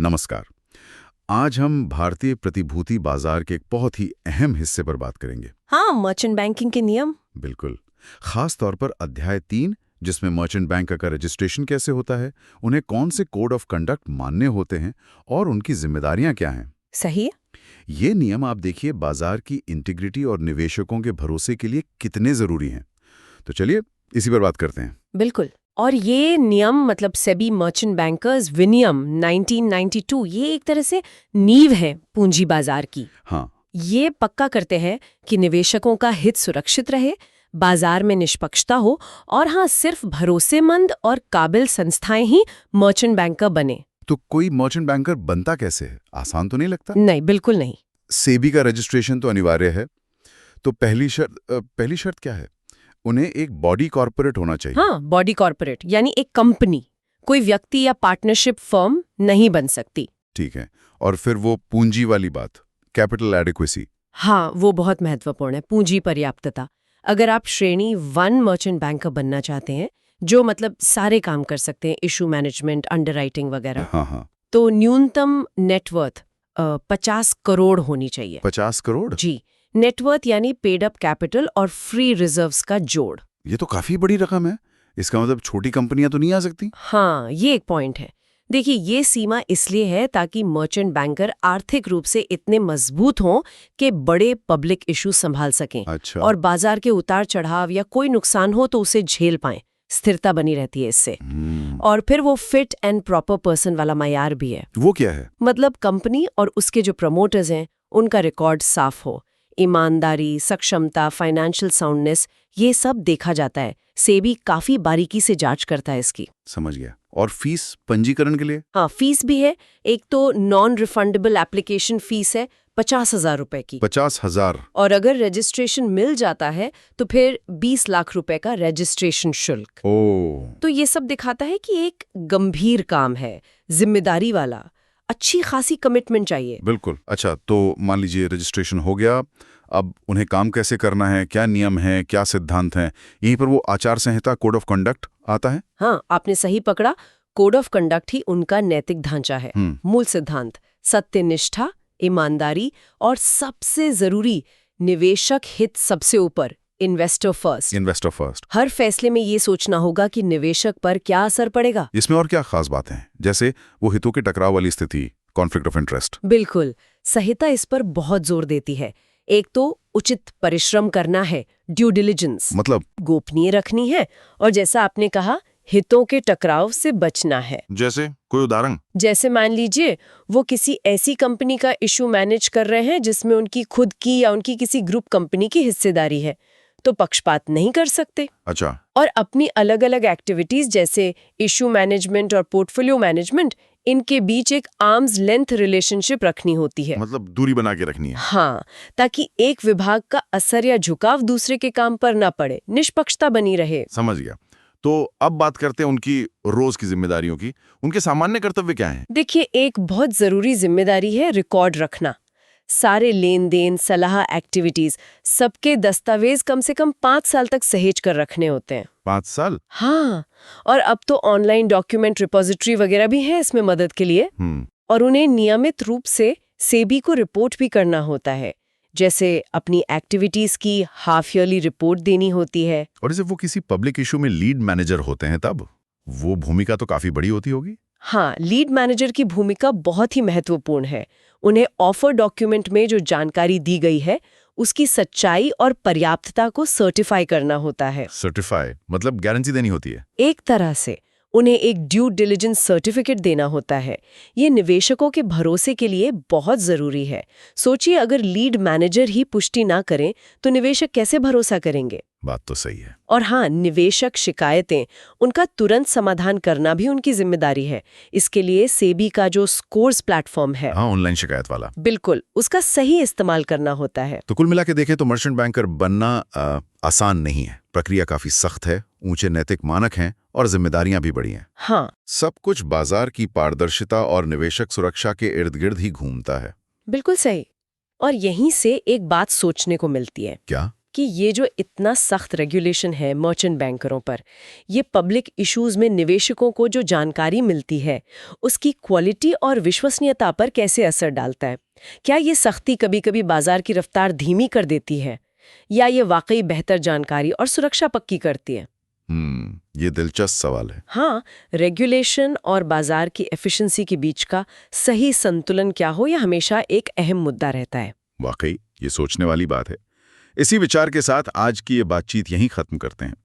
नमस्कार। आज हम भारतीय प्रतिभूति बाजार के एक बहुत ही अहम हिस्से पर बात करेंगे। हाँ, मर्चेंट बैंकिंग के नियम। बिल्कुल। खास तौर पर अध्याय 3, जिसमें मर्चेंट बैंक का रजिस्ट्रेशन कैसे होता है, उन्हें कौन से कोड ऑफ कंडक्ट मानने होते हैं और उनकी जिम्मेदारियां क्या हैं। सही है। ये नियम आप देखिए बाजार की इंटीग्रिटी और निवेशकों के भरोसे के लिए कितने जरूरी हैं। तो चलिए इसी पर बात करते हैं। बिल्कुल। और ये नियम मतलब सेबी मर्चेंट बैंकर्स विनियम 1992, ये एक तरह से नींव है पूंजी बाजार की। हाँ, ये पक्का करते हैं कि निवेशकों का हित सुरक्षित रहे, बाजार में निष्पक्षता हो और हाँ, सिर्फ भरोसेमंद और काबिल संस्थाएं ही मर्चेंट बैंकर बने। तो कोई मर्चेंट बैंकर बनता कैसे है? आसान तो नहीं लगता। नहीं, बिल्कुल नहीं। सेबी का रजिस्ट्रेशन तो अनिवार्य है। तो पहली शर्त क्या है? उन्हें एक बॉडी कॉर्पोरेट होना चाहिए। हाँ, बॉडी कॉर्पोरेट यानी एक कंपनी, कोई व्यक्ति या पार्टनरशिप फर्म नहीं बन सकती। ठीक है। और फिर वो पूंजी वाली बात, कैपिटल एडिक्वेसी। हाँ, वो बहुत महत्वपूर्ण है, पूंजी पर्याप्तता। अगर आप श्रेणी 1 मर्चेंट बैंकर बनना चाहते हैं, जो मतलब सारे काम कर सकते हैं, इशू मैनेजमेंट, अंडरराइटिंग वगैरह, हाँ, तो न्यूनतम नेटवर्थ 50 करोड़ होनी चाहिए। 50 करोड़? जी, नेटवर्थ यानी पेड अप कैपिटल और फ्री रिजर्व्स का जोड़। ये तो काफी बड़ी रकम है। इसका मतलब छोटी कंपनियां तो नहीं आ सकती। हाँ, ये एक पॉइंट है। देखिए, ये सीमा इसलिए है ताकि मर्चेंट बैंकर आर्थिक रूप से इतने मजबूत हों कि बड़े पब्लिक इशू संभाल सकें। अच्छा। और बाजार के उतार चढ़ाव या कोई नुकसान हो तो उसे झेल पाएं। स्थिरता बनी रहती है इससे। और फिर वो फिट एंड प्रॉपर पर्सन वाला मयार भी है। वो क्या है? मतलब कंपनी और उसके जो प्रमोटर्स हैं, उनका रिकॉर्ड साफ हो, ईमानदारी, सक्षमता, फाइनेंशियल साउंडनेस, ये सब देखा जाता है। सेबी काफी बारीकी से जांच करता है इसकी। समझ गया। और फीस पंजीकरण के लिए? हाँ, फीस भी है। एक तो नॉन रिफंडेबल एप्लीकेशन फीस है 50,000 रुपए की। 50,000? और अगर रजिस्ट्रेशन मिल जाता है तो फिर 20 लाख रुपए का रजिस्ट्रेशन शुल्क। तो ये सब दिखाता है कि एक गंभीर काम है, जिम्मेदारी वाला, अच्छी खासी कमिटमेंट चाहिए। बिल्कुल। अच्छा, तो मान लीजिए रजिस्ट्रेशन हो गया, अब उन्हें काम कैसे करना है, क्या नियम है, क्या सिद्धांत हैं, यहीं पर वो आचार संहिता, कोड ऑफ कंडक्ट आता है। हाँ, आपने सही पकड़ा। कोड ऑफ कंडक्ट ही उनका नैतिक ढांचा है। मूल सिद्धांत सत्यनिष्ठा, ईमानदारी और सबसे जरूरी निवेशक हित सबसे ऊपर, इन्वेस्टर फर्स्ट। Investor first. हर फैसले में ये सोचना होगा कि निवेशक पर क्या असर पड़ेगा। इसमें और क्या खास बातें हैं, जैसे वो हितों के टकराव वाली स्थिति, कॉन्फ्लिक्ट ऑफ इंटरेस्ट? बिल्कुल, संहिता इस पर बहुत जोर देती है। एक तो उचित परिश्रम करना है, ड्यू डिलिजेंस, मतलब गोपनीय रखनी है, और जैसा आपने कहा, हितों के टकराव से बचना है। जैसे कोई उदाहरण? जैसे मान लीजिए वो किसी ऐसी कंपनी का इशू मैनेज कर रहे हैं जिसमें उनकी खुद की या उनकी किसी ग्रुप कंपनी की हिस्सेदारी है, तो पक्षपात नहीं कर सकते। अच्छा। और अपनी अलग अलग एक्टिविटीज जैसे इशू मैनेजमेंट और पोर्टफोलियो मैनेजमेंट, इनके बीच एक आर्म्स लेंथ रिलेशनशिप रखनी होती है। मतलब दूरी बना के रखनी है। हाँ, ताकि एक विभाग का असर या झुकाव दूसरे के काम पर ना पड़े, निष्पक्षता बनी रहे। समझ गया। तो अब बात करते हैं उनकी रोज की जिम्मेदारियों की। उनके सामान्य कर्तव्य क्या हैं? देखिए, एक बहुत जरूरी जिम्मेदारी है रिकॉर्ड रखना। सारे लेन देन, सलाह, एक्टिविटीज, सबके दस्तावेज कम से कम 5 साल तक सहेज कर रखने होते हैं। 5 साल? हाँ, और अब तो ऑनलाइन डॉक्यूमेंट रिपोजिटरी वगैरह भी है इसमें मदद के लिए। और उन्हें नियमित रूप से सेबी को रिपोर्ट भी करना होता है, जैसे अपनी एक्टिविटीज की हाफ ईयरली रिपोर्ट देनी होती है। और जब वो किसी पब्लिक इशू में लीड मैनेजर होते हैं तब वो भूमिका तो काफी बड़ी होती होगी। हाँ, लीड मैनेजर की भूमिका बहुत ही महत्वपूर्ण है। उन्हें ऑफर डॉक्यूमेंट में जो जानकारी दी गई है उसकी सच्चाई और पर्याप्तता को सर्टिफाई करना होता है। सर्टिफाई मतलब गारंटी देनी होती है। एक तरह से उन्हें एक ड्यू डिलिजेंस सर्टिफिकेट देना होता है। ये निवेशकों के भरोसे के लिए बहुत जरूरी है। सोचिए, अगर लीड मैनेजर ही पुष्टि ना करें तो निवेशक कैसे भरोसा करेंगे? बात तो सही है। और हाँ, निवेशक शिकायतें, उनका तुरंत समाधान करना भी उनकी जिम्मेदारी है। इसके लिए सेबी का जो स्कोर्स प्लेटफॉर्म है, हाँ, ऑनलाइन शिकायत वाला, बिल्कुल, उसका सही इस्तेमाल करना होता है। तो कुल मिला के देखें तो मर्चेंट बैंकर बनना आसान नहीं है। प्रक्रिया काफी सख्त है, ऊंचे नैतिक मानक हैं और जिम्मेदारियां भी बड़ी हैं। हाँ, सब कुछ बाजार की पारदर्शिता और निवेशक सुरक्षा के इर्द गिर्द ही घूमता है। बिल्कुल सही। और यहीं से एक बात सोचने को मिलती है। क्या? कि ये जो इतना सख्त रेगुलेशन है मर्चेंट बैंकरों पर, ये पब्लिक इश्यूज में निवेशकों को जो जानकारी मिलती है उसकी क्वालिटी और विश्वसनीयता पर कैसे असर डालता है? क्या ये सख्ती कभी-कभी बाजार की रफ्तार धीमी कर देती है या ये वाकई बेहतर जानकारी और सुरक्षा पक्की करती है? ये दिलचस्प सवाल है। हाँ, रेगुलेशन और बाजार की एफिशिएंसी के बीच का सही संतुलन क्या हो, यह हमेशा एक अहम मुद्दा रहता है। वाकई ये सोचने वाली बात है। इसी विचार के साथ आज की ये बातचीत यहीं खत्म करते हैं।